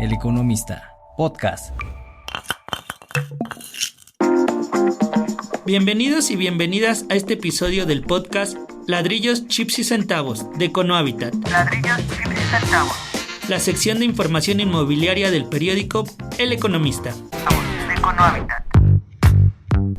El Economista, podcast. Bienvenidos y bienvenidas a este episodio del podcast Ladrillos, Chips y Centavos de Econohabitat. Ladrillos, Chips y Centavos. La sección de información inmobiliaria del periódico El Economista. Somos de Econohabitat.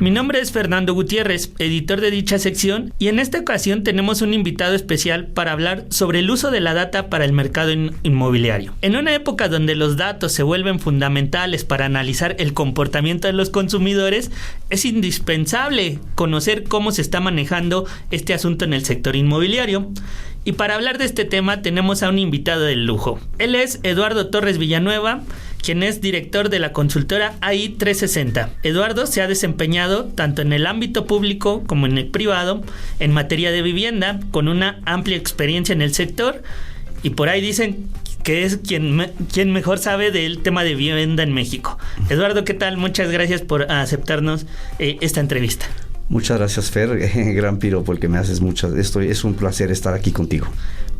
Mi nombre es Fernando Gutiérrez, editor de dicha sección, y en esta ocasión tenemos un invitado especial para hablar sobre el uso de la data para el mercado inmobiliario. En una época donde los datos se vuelven fundamentales para analizar el comportamiento de los consumidores, es indispensable conocer cómo se está manejando este asunto en el sector inmobiliario. Y para hablar de este tema tenemos a un invitado de lujo. Él es Eduardo Torres Villanueva, quien es director de la consultora AI 360. Eduardo se ha desempeñado tanto en el ámbito público como en el privado en materia de vivienda, con una amplia experiencia en el sector, y por ahí dicen que es quien mejor sabe del tema de vivienda en México. Eduardo, ¿qué tal? Muchas gracias por aceptarnos esta entrevista. Muchas gracias, Fer. Gran piropo el que me haces. Es un placer estar aquí contigo.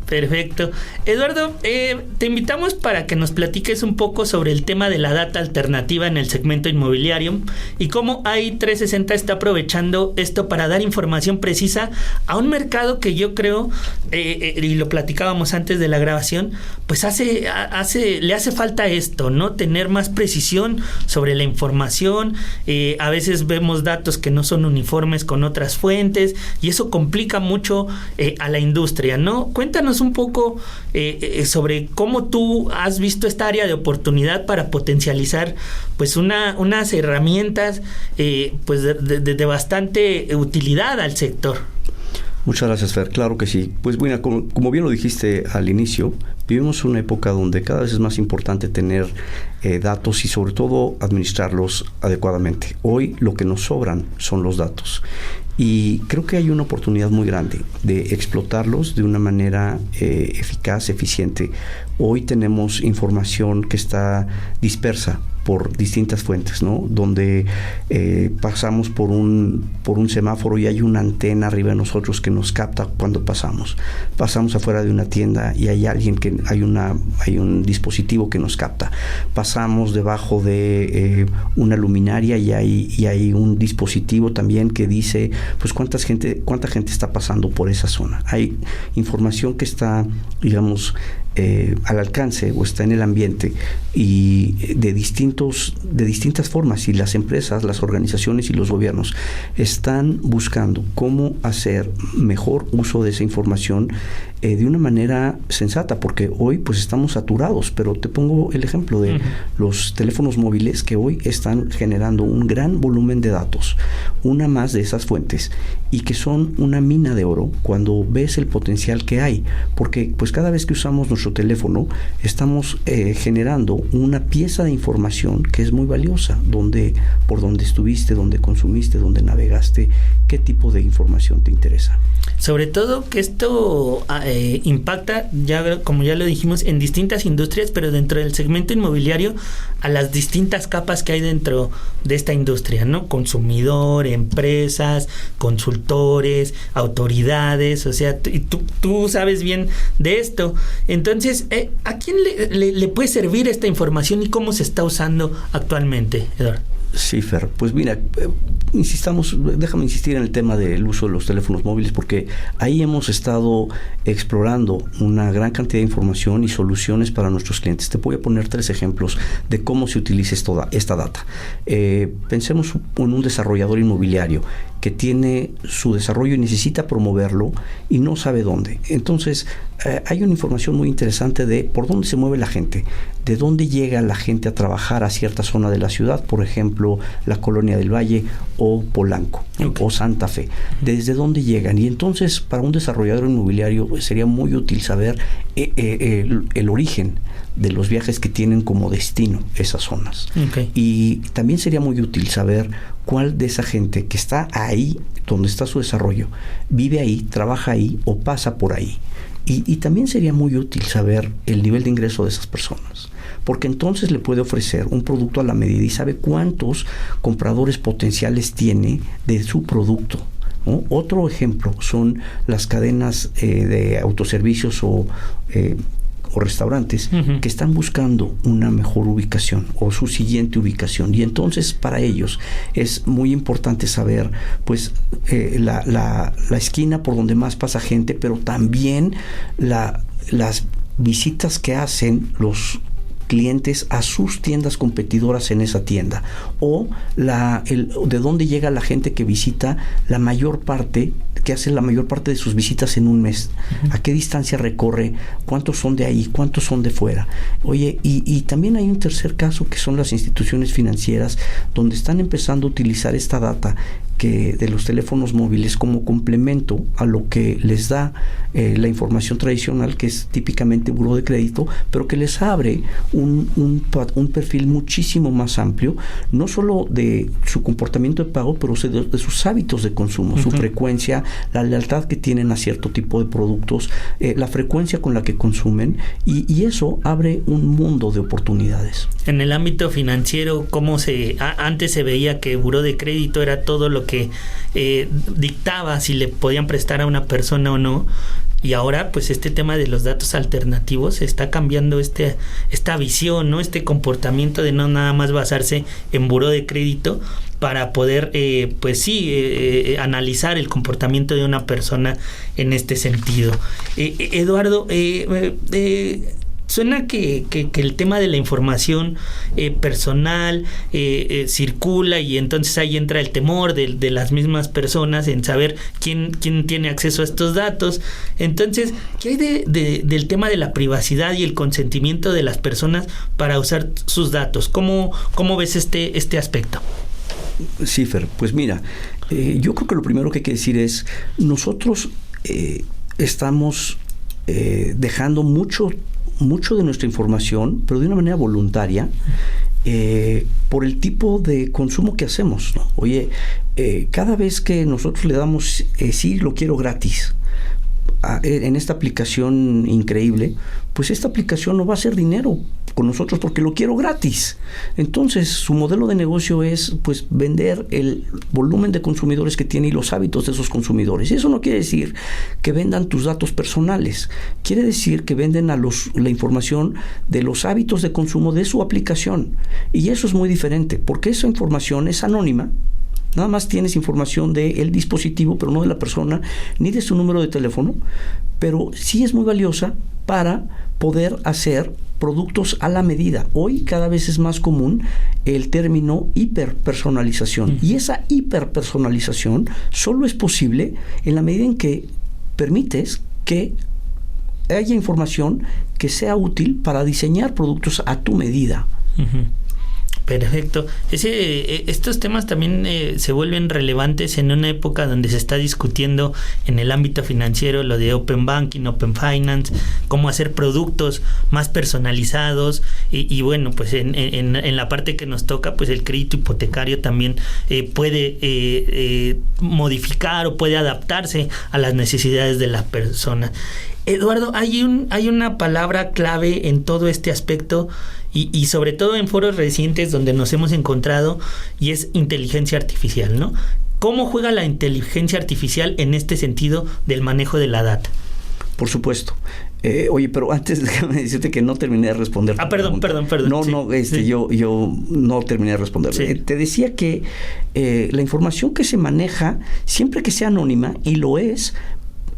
Perfecto. Eduardo, te invitamos para que nos platiques un poco sobre el tema de la data alternativa en el segmento inmobiliario y cómo AI 360 está aprovechando esto para dar información precisa a un mercado que yo creo, y lo platicábamos antes de la grabación, pues le hace falta esto, ¿no? Tener más precisión sobre la información. A veces vemos datos que no son uniformes con otras fuentes y eso complica mucho a la industria, ¿no? Cuéntanos un poco sobre cómo tú has visto esta área de oportunidad para potencializar pues unas herramientas pues de bastante utilidad al sector. Muchas gracias, Fer. Claro que sí. Pues bueno, como bien lo dijiste al inicio, vivimos una época donde cada vez es más importante tener datos y sobre todo administrarlos adecuadamente. Hoy lo que nos sobran son los datos. Y creo que hay una oportunidad muy grande de explotarlos de una manera eficaz, eficiente. Hoy tenemos información que está dispersa por distintas fuentes, ¿no? Donde pasamos por un semáforo y hay una antena arriba de nosotros que nos capta cuando pasamos. Pasamos afuera de una tienda y hay hay un dispositivo que nos capta. Pasamos debajo de una luminaria y hay un dispositivo también que dice pues cuánta gente está pasando por esa zona. Hay información que está, digamos, al alcance o está en el ambiente y de distintas formas, y las empresas, las organizaciones y los gobiernos están buscando cómo hacer mejor uso de esa información de una manera sensata, porque hoy pues estamos saturados, pero te pongo el ejemplo de los teléfonos móviles que hoy están generando un gran volumen de datos, una más de esas fuentes, y que son una mina de oro cuando ves el potencial que hay, porque pues cada vez que usamos nuestro teléfono estamos generando una pieza de información que es muy valiosa, por dónde estuviste, dónde consumiste, dónde navegaste, qué tipo de información te interesa. Sobre todo que esto impacta, como ya lo dijimos, en distintas industrias, pero dentro del segmento inmobiliario a las distintas capas que hay dentro de esta industria, ¿no? Consumidor, empresas, consultores, autoridades, o sea, y tú sabes bien de esto. Entonces, ¿a quién le puede servir esta información y cómo se está usando actualmente, Eduardo? Sí, Fer. Pues mira, déjame insistir en el tema del uso de los teléfonos móviles, porque ahí hemos estado explorando una gran cantidad de información y soluciones para nuestros clientes. Te voy a poner 3 ejemplos de cómo se utiliza esta data. Pensemos en un desarrollador inmobiliario que tiene su desarrollo y necesita promoverlo y no sabe dónde. Entonces, hay una información muy interesante de por dónde se mueve la gente, de dónde llega la gente a trabajar a cierta zona de la ciudad, por ejemplo, la Colonia del Valle o Polanco, o Santa Fe, desde dónde llegan. Y entonces, para un desarrollador inmobiliario sería muy útil saber el origen de los viajes que tienen como destino esas zonas. Y también sería muy útil saber cuál de esa gente que está ahí, donde está su desarrollo, vive ahí, trabaja ahí o pasa por ahí. Y también sería muy útil saber el nivel de ingreso de esas personas, porque entonces le puede ofrecer un producto a la medida y sabe cuántos compradores potenciales tiene de su producto, ¿no? Otro ejemplo son las cadenas de autoservicios o o restaurantes que están buscando una mejor ubicación o su siguiente ubicación, y entonces para ellos es muy importante saber pues la esquina por donde más pasa gente, pero también las visitas que hacen los clientes a sus tiendas competidoras en esa tienda, o de dónde llega la gente que visita la mayor parte, que hace la mayor parte de sus visitas en un mes, a qué distancia recorre, cuántos son de ahí, cuántos son de fuera. Oye, y también hay un tercer caso que son las instituciones financieras, donde están empezando a utilizar esta data de los teléfonos móviles como complemento a lo que les da la información tradicional, que es típicamente buró de crédito, pero que les abre un perfil muchísimo más amplio, no solo de su comportamiento de pago, pero de sus hábitos de consumo, su frecuencia, la lealtad que tienen a cierto tipo de productos, la frecuencia con la que consumen, y eso abre un mundo de oportunidades. En el ámbito financiero, antes se veía que buró de crédito era todo lo que dictaba si le podían prestar a una persona o no, y ahora pues este tema de los datos alternativos está cambiando esta visión, ¿no? Este comportamiento de no nada más basarse en buró de crédito para poder analizar el comportamiento de una persona en este sentido. Eduardo, suena que el tema de la información personal circula, y entonces ahí entra el temor de las mismas personas en saber quién tiene acceso a estos datos. Entonces, ¿qué hay del tema de la privacidad y el consentimiento de las personas para usar sus datos? ¿Cómo ves este aspecto? Sí, Fer, pues mira, yo creo que lo primero que hay que decir es, nosotros estamos dejando mucho de nuestra información, pero de una manera voluntaria, por el tipo de consumo que hacemos, ¿no? Oye, cada vez que nosotros le damos sí, lo quiero gratis en esta aplicación increíble, pues esta aplicación no va a hacer dinero con nosotros porque lo quiero gratis. Entonces su modelo de negocio es pues vender el volumen de consumidores que tiene y los hábitos de esos consumidores. Y eso no quiere decir que vendan tus datos personales, quiere decir que venden la información de los hábitos de consumo de su aplicación, y eso es muy diferente porque esa información es anónima. Nada más tienes información del dispositivo, pero no de la persona, ni de su número de teléfono, pero sí es muy valiosa para poder hacer productos a la medida. Hoy cada vez es más común el término hiperpersonalización, y esa hiperpersonalización solo es posible en la medida en que permites que haya información que sea útil para diseñar productos a tu medida. Perfecto. Estos temas también se vuelven relevantes en una época donde se está discutiendo en el ámbito financiero lo de Open Banking, Open Finance, cómo hacer productos más personalizados, y bueno, pues en la parte que nos toca, pues el crédito hipotecario también puede modificar o puede adaptarse a las necesidades de la persona. Eduardo, hay una palabra clave en todo este aspecto, y sobre todo en foros recientes donde nos hemos encontrado, y es inteligencia artificial, ¿no? ¿Cómo juega la inteligencia artificial en este sentido del manejo de la data? Por supuesto. Oye, pero antes déjame decirte que no terminé de responder. Perdón. No, sí. Sí. Yo no terminé de responder. Sí. Te decía que la información que se maneja, siempre que sea anónima, y lo es,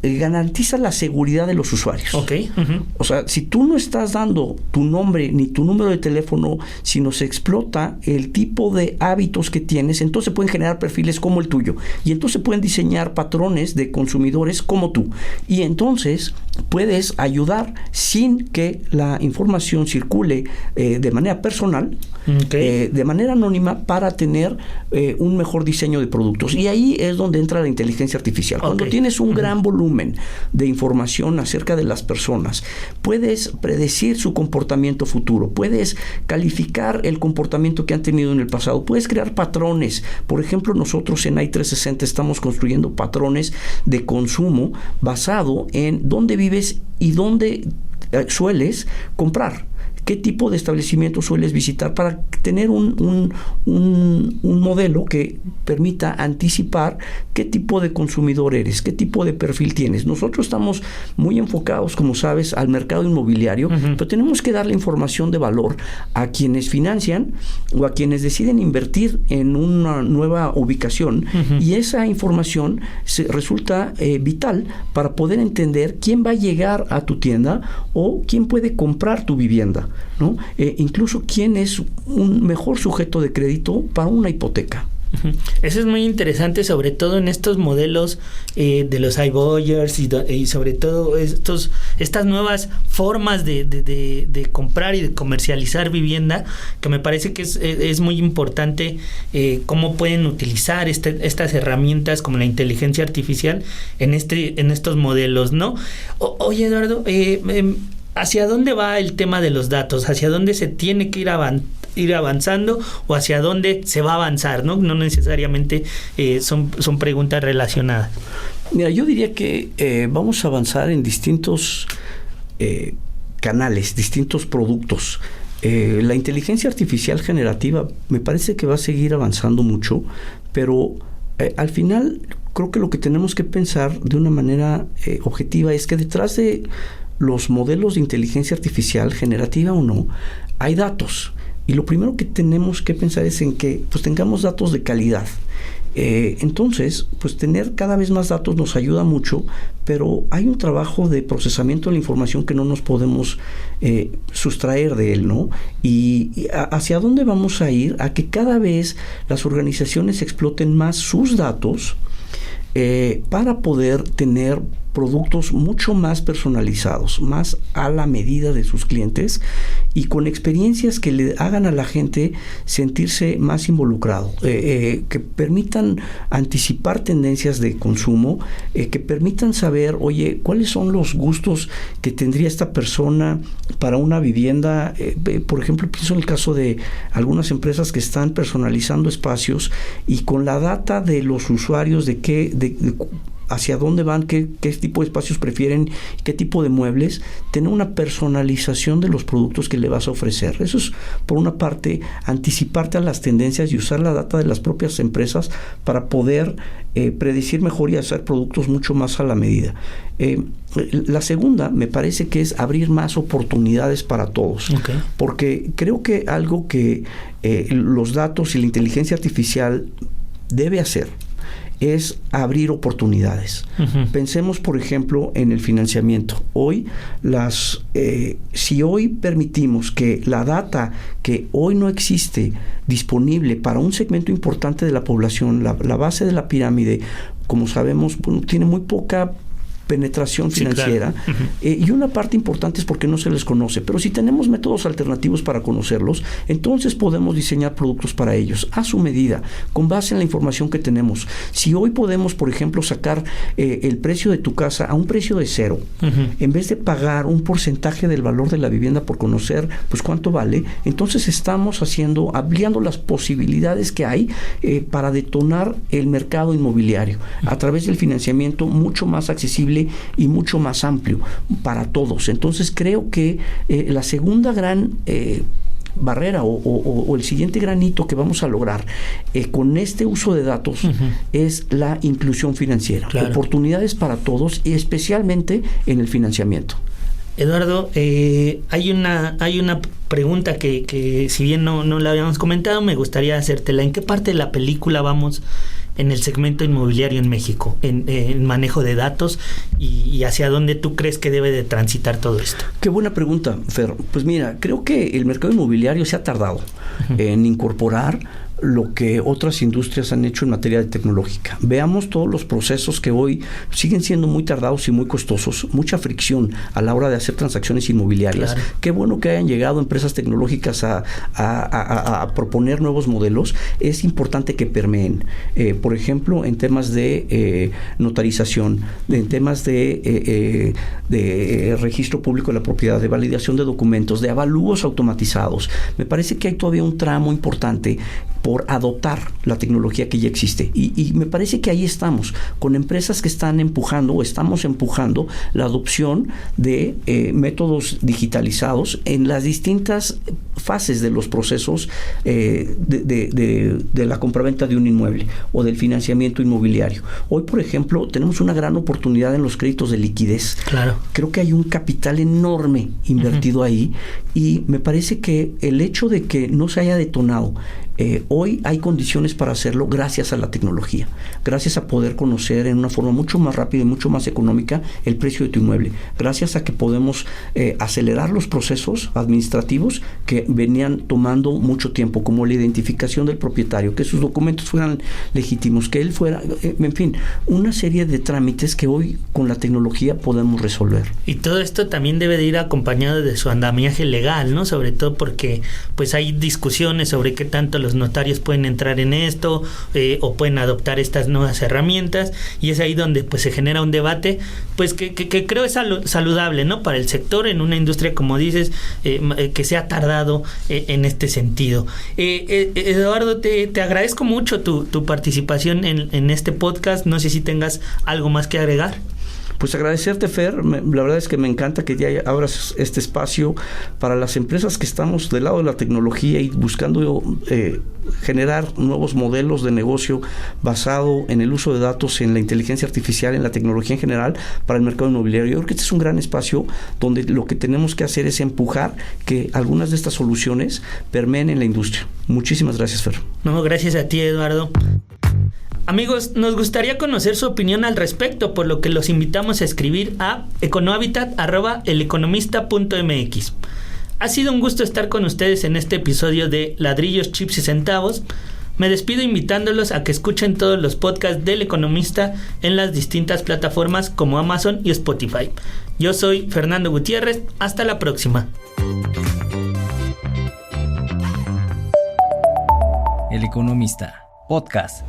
garantiza la seguridad de los usuarios. Okay. O sea, si tú no estás dando tu nombre ni tu número de teléfono, sino se explota el tipo de hábitos que tienes, entonces pueden generar perfiles como el tuyo, y entonces pueden diseñar patrones de consumidores como tú, y entonces puedes ayudar sin que la información circule de manera personal, de manera anónima, para tener un mejor diseño de productos. Y ahí es donde entra la inteligencia artificial. Cuando tienes un gran volumen de información acerca de las personas, puedes predecir su comportamiento futuro, puedes calificar el comportamiento que han tenido en el pasado, puedes crear patrones. Por ejemplo, nosotros en i360 estamos construyendo patrones de consumo basado en dónde vives y dónde sueles comprar. qué tipo de establecimiento sueles visitar para tener un modelo que permita anticipar qué tipo de consumidor eres, qué tipo de perfil tienes. Nosotros estamos muy enfocados, como sabes, al mercado inmobiliario, pero tenemos que darle información de valor a quienes financian o a quienes deciden invertir en una nueva ubicación, y esa información resulta vital para poder entender quién va a llegar a tu tienda o quién puede comprar tu vivienda, ¿no? Incluso quién es un mejor sujeto de crédito para una hipoteca. Eso es muy interesante, sobre todo en estos modelos de los iBuyers y sobre todo estas nuevas formas de comprar y de comercializar vivienda, que me parece que es muy importante cómo pueden utilizar estas herramientas como la inteligencia artificial en estos modelos, ¿no? Oye, Eduardo, ¿hacia dónde va el tema de los datos? ¿Hacia dónde se tiene que ir avanzando o hacia dónde se va a avanzar? No necesariamente son preguntas relacionadas. Mira, yo diría que vamos a avanzar en distintos canales, distintos productos. La inteligencia artificial generativa me parece que va a seguir avanzando mucho, pero al final creo que lo que tenemos que pensar de una manera objetiva es que detrás de los modelos de inteligencia artificial, generativa o no, hay datos. Y lo primero que tenemos que pensar es en que pues tengamos datos de calidad. Entonces, pues tener cada vez más datos nos ayuda mucho, pero hay un trabajo de procesamiento de la información que no nos podemos sustraer de él, ¿no? Y ¿hacia dónde vamos a ir? A que cada vez las organizaciones exploten más sus datos para poder tener productos mucho más personalizados, más a la medida de sus clientes y con experiencias que le hagan a la gente sentirse más involucrado, que permitan anticipar tendencias de consumo, que permitan saber, oye, cuáles son los gustos que tendría esta persona para una vivienda. Por ejemplo, pienso en el caso de algunas empresas que están personalizando espacios y con la data de los usuarios hacia dónde van, qué tipo de espacios prefieren, qué tipo de muebles, tener una personalización de los productos que le vas a ofrecer. Eso es, por una parte, anticiparte a las tendencias y usar la data de las propias empresas para poder predecir mejor y hacer productos mucho más a la medida. La segunda, me parece que es abrir más oportunidades para todos. Okay. Porque creo que algo que los datos y la inteligencia artificial debe hacer es abrir oportunidades. Pensemos, por ejemplo, en el financiamiento. Hoy, si hoy permitimos que la data que hoy no existe disponible para un segmento importante de la población, la base de la pirámide, como sabemos, tiene muy poca penetración financiera, sí, claro. Y una parte importante es porque no se les conoce, pero si tenemos métodos alternativos para conocerlos, entonces podemos diseñar productos para ellos a su medida, con base en la información que tenemos. Si hoy podemos, por ejemplo, sacar el precio de tu casa a un precio de 0, en vez de pagar un porcentaje del valor de la vivienda por conocer pues cuánto vale, entonces estamos ampliando las posibilidades que hay para detonar el mercado inmobiliario a través del financiamiento mucho más accesible y mucho más amplio para todos. Entonces creo que la segunda gran barrera o el siguiente gran hito que vamos a lograr con este uso de datos es la inclusión financiera. Claro. Oportunidades para todos y especialmente en el financiamiento. Eduardo, hay una pregunta que si bien no la habíamos comentado, me gustaría hacértela. ¿En qué parte de la película vamos en el segmento inmobiliario en México, en manejo de datos y hacia dónde tú crees que debe de transitar todo esto? Qué buena pregunta, Fer. Pues mira, creo que el mercado inmobiliario se ha tardado en incorporar lo que otras industrias han hecho en materia de tecnológica. Veamos todos los procesos que hoy siguen siendo muy tardados y muy costosos, mucha fricción a la hora de hacer transacciones inmobiliarias. Claro. Qué bueno que hayan llegado empresas tecnológicas a proponer nuevos modelos. Es importante que permeen, por ejemplo, en temas de notarización, en temas de registro público de la propiedad, de validación de documentos, de avalúos automatizados. Me parece que hay todavía un tramo importante por adoptar la tecnología que ya existe. Y me parece que ahí estamos, con empresas que están empujando o estamos empujando la adopción de métodos digitalizados en las distintas fases de los procesos de la compraventa de un inmueble o del financiamiento inmobiliario. Hoy, por ejemplo, tenemos una gran oportunidad en los créditos de liquidez. Claro. Creo que hay un capital enorme invertido ahí, y me parece que el hecho de que no se haya detonado, hoy hay condiciones para hacerlo gracias a la tecnología, gracias a poder conocer en una forma mucho más rápida y mucho más económica el precio de tu inmueble, gracias a que podemos acelerar los procesos administrativos que venían tomando mucho tiempo, como la identificación del propietario, que sus documentos fueran legítimos, que él fuera, en fin, una serie de trámites que hoy con la tecnología podemos resolver. Y todo esto también debe de ir acompañado de su andamiaje legal, ¿no? Sobre todo porque pues hay discusiones sobre qué tanto los notarios pueden entrar en esto o pueden adoptar estas nuevas herramientas, y es ahí donde pues se genera un debate pues que creo es saludable, ¿no? Para el sector, en una industria, como dices, que se ha tardado en este sentido. Eduardo, te agradezco mucho tu participación en este podcast. No sé si tengas algo más que agregar. Pues agradecerte, Fer, la verdad es que me encanta que ya abras este espacio para las empresas que estamos del lado de la tecnología y buscando generar nuevos modelos de negocio basado en el uso de datos, en la inteligencia artificial, en la tecnología en general para el mercado inmobiliario. Yo creo que este es un gran espacio donde lo que tenemos que hacer es empujar que algunas de estas soluciones permeen en la industria. Muchísimas gracias, Fer. No, gracias a ti, Eduardo. Amigos, nos gustaría conocer su opinión al respecto, por lo que los invitamos a escribir a econohabitat@eleconomista.mx. Ha sido un gusto estar con ustedes en este episodio de Ladrillos, Chips y Centavos. Me despido invitándolos a que escuchen todos los podcasts del Economista en las distintas plataformas como Amazon y Spotify. Yo soy Fernando Gutiérrez. Hasta la próxima. El Economista, podcast.